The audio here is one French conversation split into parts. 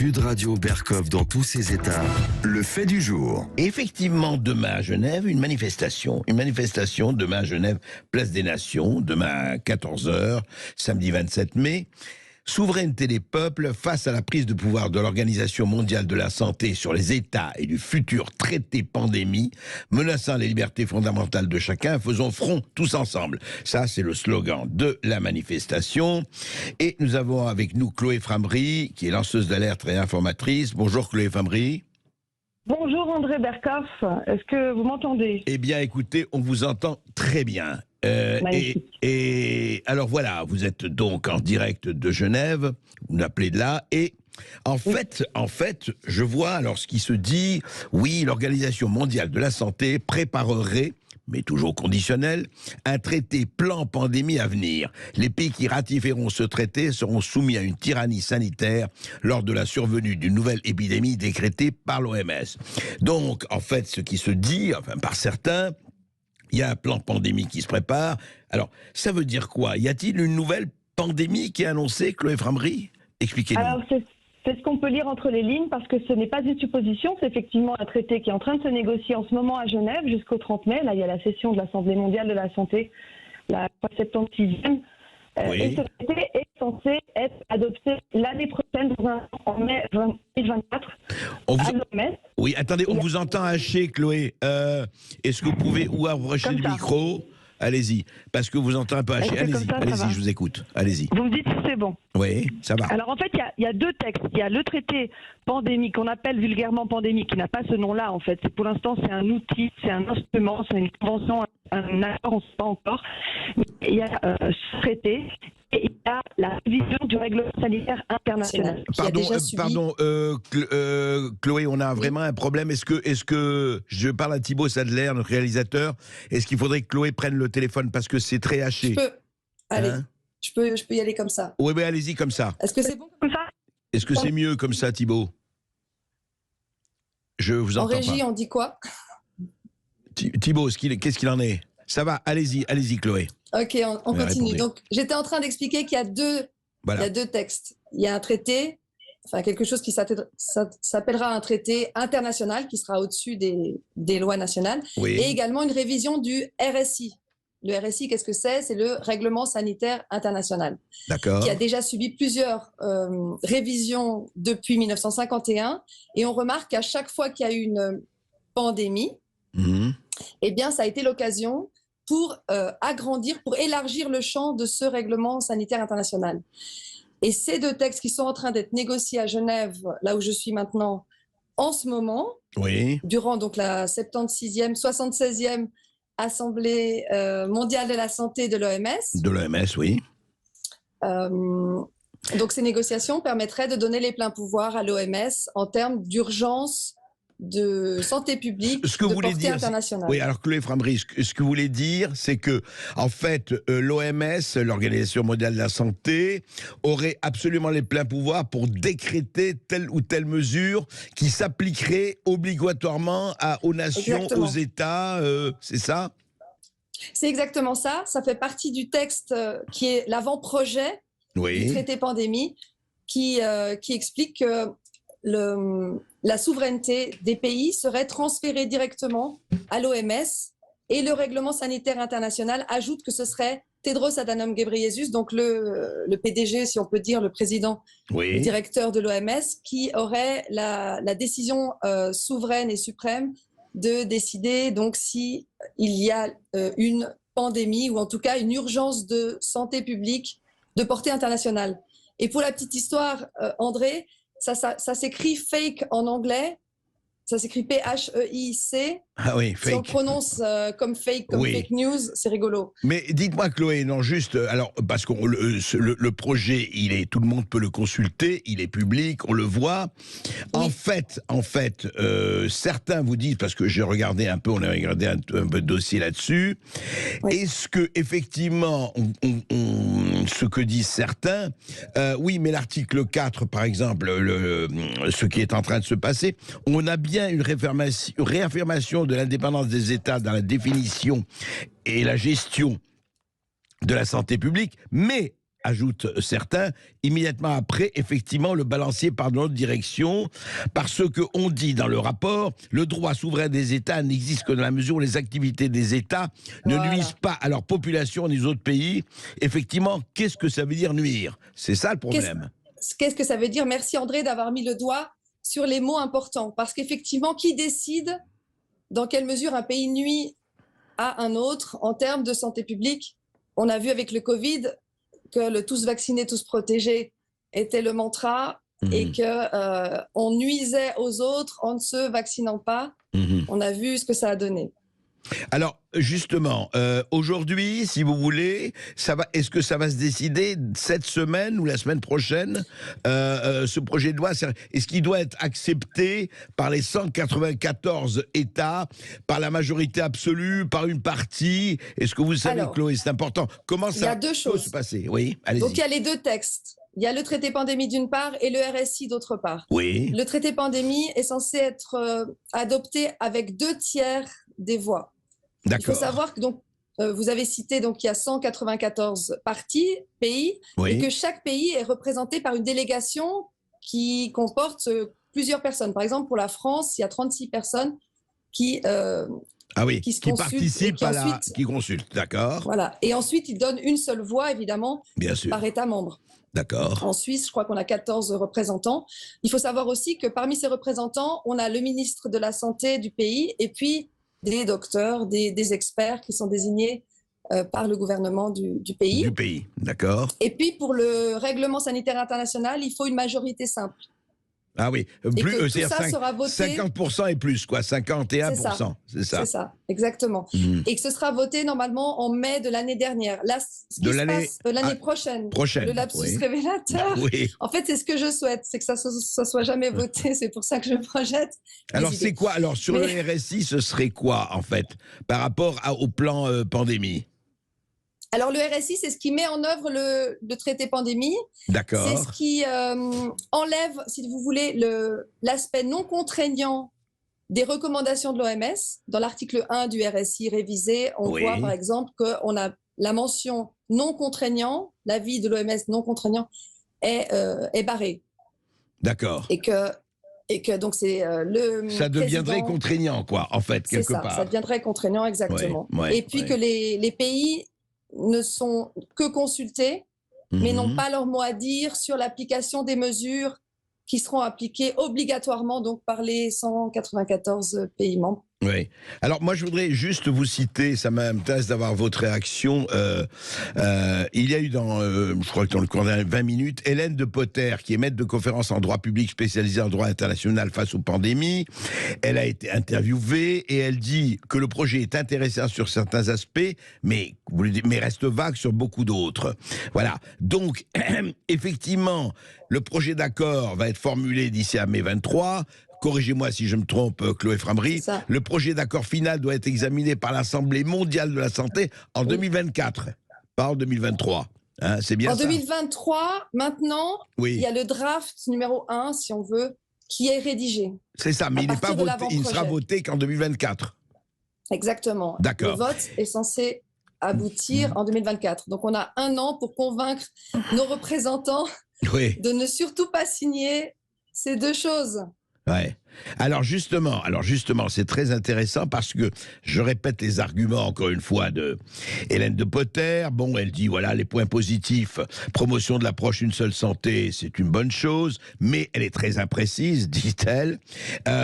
Sud Radio Berkov dans tous ses états, le fait du jour. Effectivement, demain à Genève, une manifestation demain à Genève, place des Nations, demain à 14 h, samedi 27 mai. Souveraineté des peuples face à la prise de pouvoir de l'Organisation mondiale de la santé sur les États et du futur traité pandémie, menaçant les libertés fondamentales de chacun, faisons front tous ensemble. Ça, c'est le slogan de la manifestation. Et nous avons avec nous Chloé Frambery, qui est lanceuse d'alerte et informatrice. Bonjour Chloé Frambery. Bonjour André Berkov, est-ce que vous m'entendez? Eh bien écoutez, on vous entend très bien. Et alors voilà, vous êtes donc en direct de Genève, vous m'appelez de là, et en fait, je vois alors ce qui se dit, oui, l'Organisation mondiale de la santé préparerait, mais toujours conditionnel, un traité plan pandémie à venir. Les pays qui ratifieront ce traité seront soumis à une tyrannie sanitaire lors de la survenue d'une nouvelle épidémie décrétée par l'OMS. Donc, en fait, ce qui se dit, enfin par certains, il y a un plan pandémie qui se prépare. Alors, ça veut dire quoi? Y a-t-il une nouvelle pandémie qui est annoncée, Chloé Frambery? Expliquez-nous. Alors, c'est ce qu'on peut lire entre les lignes, parce que ce n'est pas une supposition, c'est effectivement un traité qui est en train de se négocier en ce moment à Genève jusqu'au 30 mai. Là, il y a la session de l'Assemblée mondiale de la santé, la 76e. Oui. Et ce traité est censé être adopté l'année prochaine, en mai 2024, à l'OMS. Oui, attendez, on vous entend hacher, Chloé. Est-ce que vous pouvez approcher le micro? Allez-y, parce que vous entendez un peu haché. Allez-y, je vous écoute. Allez-y. Vous me dites si c'est bon. Oui, ça va. Alors en fait, il y a deux textes. Il y a le traité pandémie qu'on appelle vulgairement pandémie, qui n'a pas ce nom-là en fait. Pour l'instant, c'est un outil, c'est un instrument, c'est une convention, un accord, on ne sait pas encore. Il y a ce traité et il y a la révision du règlement sanitaire international. Pardon, Chloé, on a vraiment un problème. Est-ce que je parle à Thibaut Sadler, notre réalisateur, est-ce qu'il faudrait que Chloé prenne le téléphone parce que c'est très haché? Je peux. Allez, je peux y aller comme ça. Oui, mais allez-y comme ça. Est-ce que c'est bon comme ça? Est-ce que c'est mieux comme ça, Thibaut? Je vous entends pas. En régie, on dit quoi? Thibaut, qu'est-ce qu'il en est? Ça va, allez-y, Chloé. Ok, on continue. Répondez. Donc, j'étais en train d'expliquer qu'il y a deux textes. Il y a un traité, enfin quelque chose qui s'appellera un traité international qui sera au-dessus des lois nationales, oui. Et également une révision du RSI. Le RSI, qu'est-ce que c'est? C'est le Règlement sanitaire international. D'accord. Qui a déjà subi plusieurs révisions depuis 1951. Et on remarque qu'à chaque fois qu'il y a eu une pandémie, eh bien, ça a été l'occasion pour agrandir, pour élargir le champ de ce règlement sanitaire international. Et ces deux textes qui sont en train d'être négociés à Genève, là où je suis maintenant, en ce moment, oui. Durant donc la 76e Assemblée mondiale de la santé de l'OMS. De l'OMS, oui. Donc ces négociations permettraient de donner les pleins pouvoirs à l'OMS en termes d'urgence de santé publique, ce que de vous voulez portée dire, internationale. Oui, alors Chloé Frambery, ce que vous voulez dire, c'est que, en fait, l'OMS, l'Organisation mondiale de la santé, aurait absolument les pleins pouvoirs pour décréter telle ou telle mesure qui s'appliquerait obligatoirement aux nations, Exactement. aux États, c'est ça? C'est exactement ça. Ça fait partie du texte qui est l'avant-projet du traité pandémie qui explique que la souveraineté des pays serait transférée directement à l'OMS et le règlement sanitaire international ajoute que ce serait Tedros Adhanom Ghebreyesus, donc le PDG, si on peut dire, le président, le directeur de l'OMS, qui aurait la décision souveraine et suprême de décider donc si il y a une pandémie ou en tout cas une urgence de santé publique de portée internationale. Et pour la petite histoire, André, ça s'écrit fake en anglais, ça s'écrit P-H-E-I-C. Ah oui, fake. Si on prononce comme fake, comme fake news, c'est rigolo. Mais dites-moi, Chloé, non, juste, alors, parce que le projet, tout le monde peut le consulter, il est public, on le voit. Oui. En fait, certains vous disent, parce que j'ai regardé un peu, on a regardé un peu de dossier là-dessus, oui. Est-ce que, effectivement, ce que disent certains, oui, mais l'article 4, par exemple, ce qui est en train de se passer, on a bien une réaffirmation de l'indépendance des États dans la définition et la gestion de la santé publique, mais ajoutent certains, immédiatement après, effectivement, le balancier part dans l'autre direction, parce qu'on dit dans le rapport, le droit souverain des États n'existe que dans la mesure où les activités des États ne nuisent pas à leur population ni aux autres pays. Effectivement, qu'est-ce que ça veut dire nuire? C'est ça le problème. Qu'est-ce que ça veut dire? Merci André d'avoir mis le doigt sur les mots importants, parce qu'effectivement, qui décide dans quelle mesure un pays nuit à un autre en termes de santé publique? On a vu avec le Covid que le tous vaccinés, tous protégés était le mantra et qu'on nuisait aux autres en ne se vaccinant pas. On a vu ce que ça a donné. Alors, justement, aujourd'hui, si vous voulez, est-ce que ça va se décider cette semaine ou la semaine prochaine, ce projet de loi? Est-ce qu'il doit être accepté par les 194 États, par la majorité absolue, par une partie? Est-ce que vous savez, alors, Chloé, c'est important. Comment ça peut se passer? Oui, allez-y. Donc, il y a les deux textes. Il y a le traité pandémie d'une part et le RSI d'autre part. Oui. Le traité pandémie est censé être adopté avec 2/3 des voix. Il faut savoir que donc, vous avez cité donc il y a 194 pays, et que chaque pays est représenté par une délégation qui comporte plusieurs personnes. Par exemple, pour la France, il y a 36 personnes qui participent qui consultent, d'accord. Voilà. Et ensuite, ils donnent une seule voix, évidemment, par État membre. D'accord. En Suisse, je crois qu'on a 14 représentants. Il faut savoir aussi que parmi ces représentants, on a le ministre de la Santé du pays et puis des docteurs, des experts qui sont désignés par le gouvernement du pays. Du pays, d'accord. Et puis pour le règlement sanitaire international, il faut une majorité simple. Ah oui, plus, ça sera voté, 50% et plus, quoi, 51%, c'est ça. C'est ça, exactement. Et que ce sera voté normalement en mai de l'année dernière. Là, ce qui se passe l'année prochaine, le lapsus révélateur, en fait, c'est ce que je souhaite, c'est que ça soit jamais voté, c'est pour ça que je projette. Alors, c'est quoi? Alors, sur le RSI, ce serait quoi, en fait, par rapport au plan pandémie? Alors, le RSI, c'est ce qui met en œuvre le traité pandémie. D'accord. C'est ce qui enlève, si vous voulez, l'aspect non contraignant des recommandations de l'OMS. Dans l'article 1 du RSI révisé, on voit par exemple qu'on a la mention non contraignant, l'avis de l'OMS non contraignant est barré. D'accord. Et que donc c'est ça deviendrait contraignant, quoi, en fait, quelque part. C'est ça deviendrait contraignant, exactement. Et puis que les pays ne sont que consultés, mais n'ont pas leur mot à dire sur l'application des mesures qui seront appliquées obligatoirement donc, par les 194 pays membres. Oui. Alors moi je voudrais juste vous citer, ça m'intéresse d'avoir votre réaction. Il y a eu je crois que dans le cours de 20 minutes, Hélène de Potter, qui est maître de conférence en droit public spécialisée en droit international face aux pandémies. Elle a été interviewée et elle dit que le projet est intéressant sur certains aspects, mais reste vague sur beaucoup d'autres. Voilà. Donc effectivement, le projet d'accord va être formulé d'ici à mai 23. Corrigez-moi si je me trompe, Chloé Framery. Le projet d'accord final doit être examiné par l'Assemblée mondiale de la santé en 2024, pas en 2023. Hein, c'est bien ça. En 2023, maintenant, il y a le draft numéro 1, si on veut, qui est rédigé. C'est ça, mais il ne sera voté qu'en 2024. Exactement. D'accord. Le vote est censé aboutir en 2024. Donc on a 1 an pour convaincre nos représentants de ne surtout pas signer ces deux choses. Ouais. Alors justement, c'est très intéressant parce que je répète les arguments encore une fois de Hélène de Potter. Bon, elle dit voilà les points positifs. Promotion de l'approche une seule santé, c'est une bonne chose, mais elle est très imprécise, dit-elle.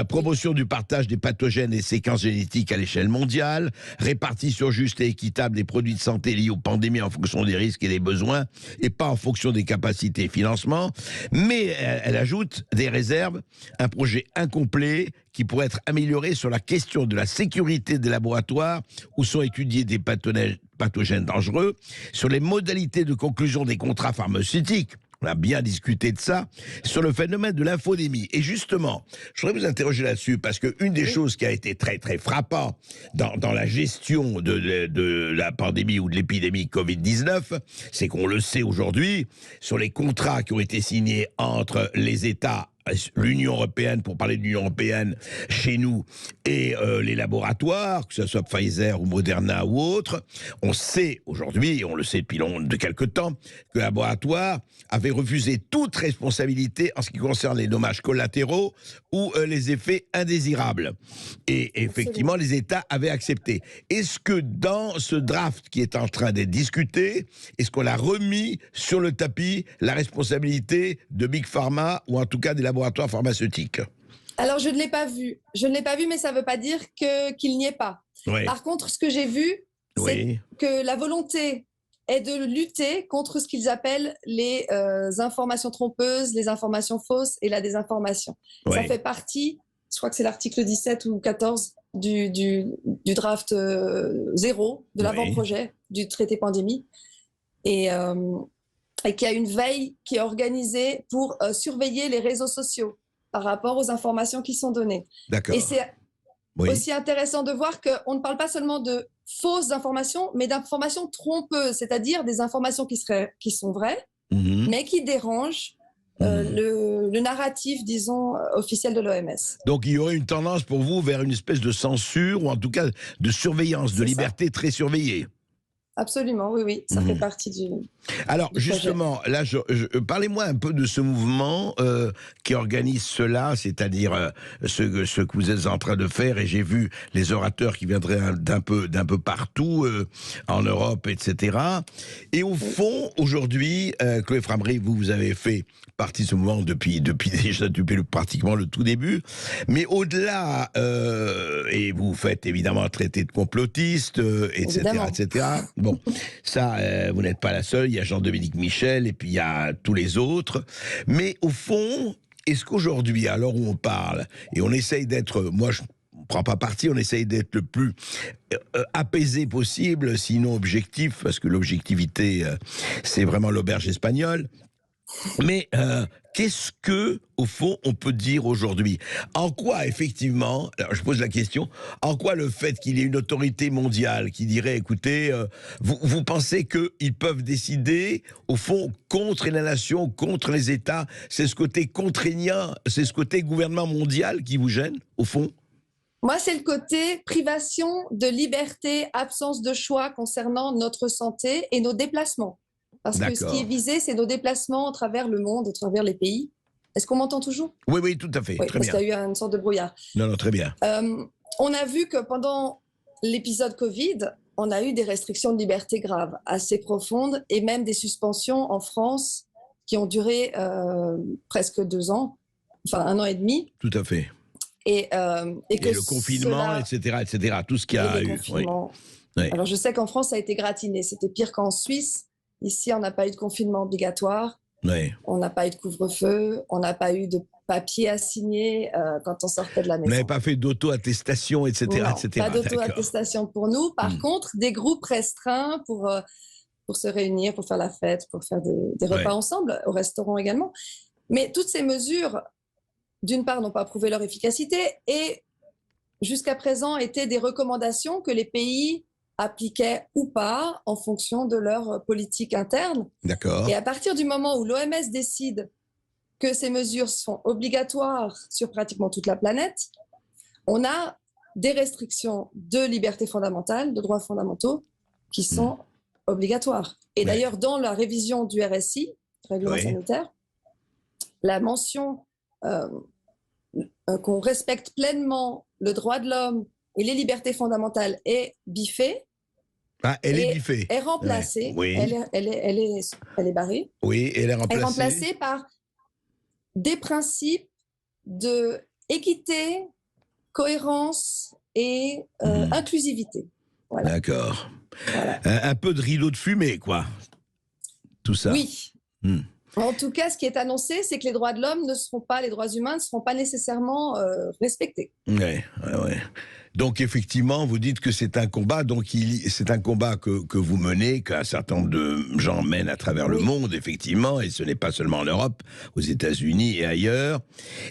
Promotion du partage des pathogènes et séquences génétiques à l'échelle mondiale. Répartition juste et équitable des produits de santé liés aux pandémies en fonction des risques et des besoins, et pas en fonction des capacités et financements. Mais elle ajoute des réserves, un projet incomplet qui pourrait être amélioré sur la question de la sécurité des laboratoires où sont étudiés des pathogènes dangereux, sur les modalités de conclusion des contrats pharmaceutiques. On a bien discuté de ça, sur le phénomène de l'infodémie. Et justement, je voudrais vous interroger là-dessus, parce qu'une des choses qui a été très très frappant dans la gestion de la pandémie ou de l'épidémie Covid-19, c'est qu'on le sait aujourd'hui, sur les contrats qui ont été signés entre les États l'Union européenne, pour parler de l'Union européenne, chez nous, et les laboratoires, que ce soit Pfizer ou Moderna ou autres, on sait aujourd'hui, on le sait de quelque temps, que le laboratoire avait refusé toute responsabilité en ce qui concerne les dommages collatéraux ou les effets indésirables. Et effectivement, les États avaient accepté. Est-ce que dans ce draft qui est en train d'être discuté, est-ce qu'on a remis sur le tapis la responsabilité de Big Pharma, ou en tout cas des laboratoires pharmaceutiques? Alors, je ne l'ai pas vu. Je ne l'ai pas vu, mais ça ne veut pas dire qu'il n'y est pas. Oui. Par contre, ce que j'ai vu, c'est que la volonté est de lutter contre ce qu'ils appellent les informations trompeuses, les informations fausses et la désinformation. Oui. Ça fait partie, je crois que c'est l'article 17 ou 14 du draft 0, de l'avant-projet du traité pandémie, et qu'il y a une veille qui est organisée pour surveiller les réseaux sociaux par rapport aux informations qui sont données. D'accord. Et c'est aussi intéressant de voir qu'on ne parle pas seulement de fausses informations, mais d'informations trompeuses, c'est-à-dire des informations qui sont vraies, mais qui dérangent le narratif, disons, officiel de l'OMS. Donc il y aurait une tendance pour vous vers une espèce de censure, ou en tout cas de surveillance, de liberté très surveillée. Absolument, oui, ça fait partie du Alors, justement, projet. là, parlez-moi un peu de ce mouvement qui organise cela, c'est-à-dire ce que vous êtes en train de faire, et j'ai vu les orateurs qui viendraient d'un peu partout, en Europe, etc. Et au fond, aujourd'hui, Chloé Framry, vous avez fait partie de ce mouvement depuis pratiquement le tout début, mais au-delà, et vous faites évidemment un traité de complotiste, etc. Bon, ça, vous n'êtes pas la seule, il y a Jean-Dominique Michel, et puis il y a tous les autres. Mais au fond, est-ce qu'aujourd'hui, à l'heure où on parle, et on essaye d'être, moi je ne prends pas parti, on essaye d'être le plus apaisé possible, sinon objectif, parce que l'objectivité, c'est vraiment l'auberge espagnole. Mais qu'est-ce que, au fond, on peut dire aujourd'hui? En quoi, effectivement, alors je pose la question, en quoi le fait qu'il y ait une autorité mondiale qui dirait, écoutez, vous pensez qu'ils peuvent décider, au fond, contre les nations, contre les États? C'est ce côté contraignant, c'est ce côté gouvernement mondial qui vous gêne, au fond? Moi, c'est le côté privation de liberté, absence de choix concernant notre santé et nos déplacements. Parce que ce qui est visé, c'est nos déplacements à travers le monde, à travers les pays. Est-ce qu'on m'entend toujours? Oui, tout à fait, très bien. Parce qu'il y a eu une sorte de brouillard. Non, très bien. On a vu que pendant l'épisode Covid, on a eu des restrictions de liberté graves, assez profondes, et même des suspensions en France qui ont duré presque 2 ans, enfin 1 an et demi. Tout à fait. Et le confinement, etc., tout ce qu'il y a eu. Oui. Alors, je sais qu'en France, ça a été gratiné. C'était pire qu'en Suisse. Ici, on n'a pas eu de confinement obligatoire. On n'a pas eu de couvre-feu. On n'a pas eu de papier à signer quand on sortait de la maison. Vous n'avez pas fait d'auto-attestation, etc. Non, etc. Pas d'auto-attestation pour nous. Par contre, des groupes restreints pour se réunir, pour faire la fête, pour faire des repas ensemble, au restaurant également. Mais toutes ces mesures, d'une part, n'ont pas prouvé leur efficacité et, jusqu'à présent, étaient des recommandations que les pays appliquaient ou pas en fonction de leur politique interne. D'accord. Et à partir du moment où l'OMS décide que ces mesures sont obligatoires sur pratiquement toute la planète, on a des restrictions de liberté fondamentale, de droits fondamentaux, qui sont obligatoires. Et d'ailleurs, dans la révision du RSI, règlement sanitaire, la mention qu'on respecte pleinement le droit de l'homme et les libertés fondamentales est biffée. Ah, elle est biffée. Est remplacée. Elle est barrée. Oui, elle est remplacée. Elle est remplacée par des principes de équité, cohérence et inclusivité. Voilà. D'accord. Voilà. Un peu de rideau de fumée, quoi. Tout ça. Oui. En tout cas, ce qui est annoncé, c'est que les droits de l'homme les droits humains ne seront pas nécessairement respectés. Oui. Donc effectivement, vous dites que c'est un combat, c'est un combat que vous menez, qu'un certain nombre de gens mènent à travers le monde, effectivement, et ce n'est pas seulement en Europe, aux États-Unis et ailleurs.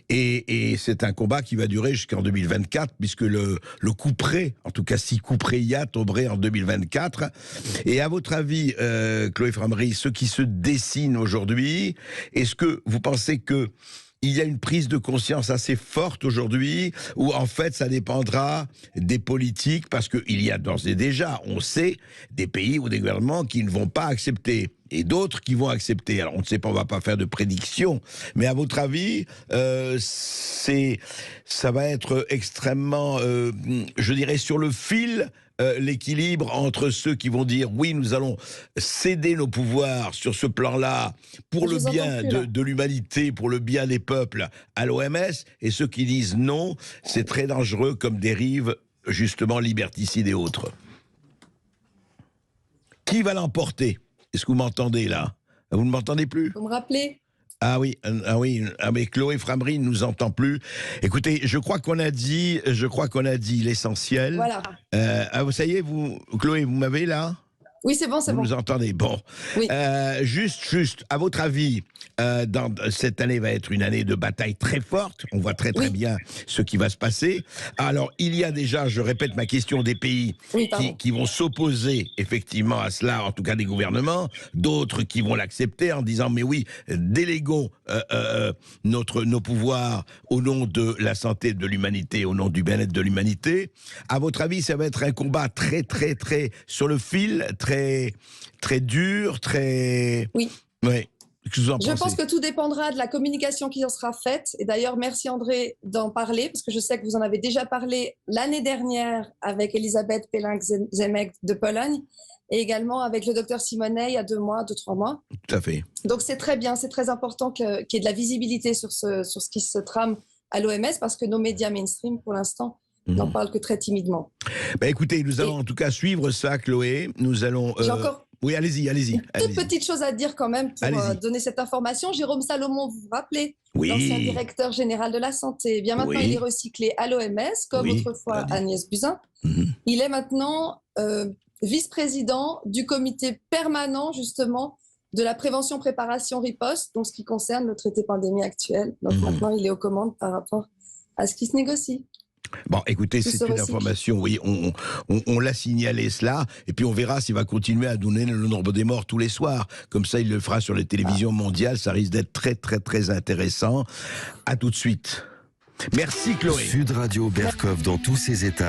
Et c'est un combat qui va durer jusqu'en 2024, puisque le coup près, en tout cas si coup près il y a, tomberait en 2024. Et à votre avis, Chloé Framry, ce qui se dessine aujourd'hui, est-ce que vous pensez que il y a une prise de conscience assez forte aujourd'hui, où en fait ça dépendra des politiques, parce qu'il y a d'ores et déjà, on sait, des pays ou des gouvernements qui ne vont pas accepter, et d'autres qui vont accepter. Alors on ne sait pas, on ne va pas faire de prédiction, mais à votre avis, ça va être extrêmement, je dirais, sur le fil, l'équilibre entre ceux qui vont dire oui, nous allons céder nos pouvoirs sur ce plan-là pour le bien de l'humanité, pour le bien des peuples à l'OMS, et ceux qui disent non, c'est très dangereux comme dérive justement liberticide et autres. Qui va l'emporter? Est-ce que vous m'entendez là? Vous ne m'entendez plus? Vous me rappelez? Ah oui, mais Chloé Framry ne nous entend plus. Écoutez, je crois qu'on a dit l'essentiel. Voilà. Ça y est, Chloé, vous m'avez là? Oui, c'est bon, c'est bon. Vous nous entendez? Bon. Oui. Juste, à votre avis, cette année va être une année de bataille très forte. On voit très bien ce qui va se passer. Alors, il y a déjà, je répète ma question, des pays qui vont s'opposer effectivement à cela, en tout cas des gouvernements, d'autres qui vont l'accepter en disant mais oui, déléguons nos pouvoirs au nom de la santé de l'humanité, au nom du bien-être de l'humanité. À votre avis, ça va être un combat très sur le fil, très dur, très... Oui. Ouais. Je pense que tout dépendra de la communication qui en sera faite. Et d'ailleurs, merci André d'en parler, parce que je sais que vous en avez déjà parlé l'année dernière avec Elisabeth Pelinck-Zemek de Pologne, et également avec le docteur Simonet il y a 2-3 mois. Tout à fait. Donc c'est très bien, c'est très important qu'il y ait de la visibilité sur ce qui se trame à l'OMS, parce que nos médias mainstream, pour l'instant, n'en parlent que très timidement. Écoutez, nous allons en tout cas suivre ça, Chloé. Nous allons... J'ai encore... Oui, allez-y. Toute petite chose à dire quand même pour donner cette information. Jérôme Salomon, vous vous rappelez, l'ancien directeur général de la santé. Bien maintenant, il est recyclé à l'OMS, comme autrefois Agnès Buzyn. Il est maintenant vice-président du comité permanent, justement, de la prévention, préparation, riposte, donc ce qui concerne le traité pandémie actuel. Donc maintenant, il est aux commandes par rapport à ce qui se négocie. Bon, écoutez, c'est une information, oui, on l'a signalé cela, et puis on verra s'il va continuer à donner le nombre des morts tous les soirs. Comme ça, il le fera sur les télévisions mondiales, ça risque d'être très intéressant. À tout de suite. Merci Chloé. Sud Radio Berkov dans tous ses états.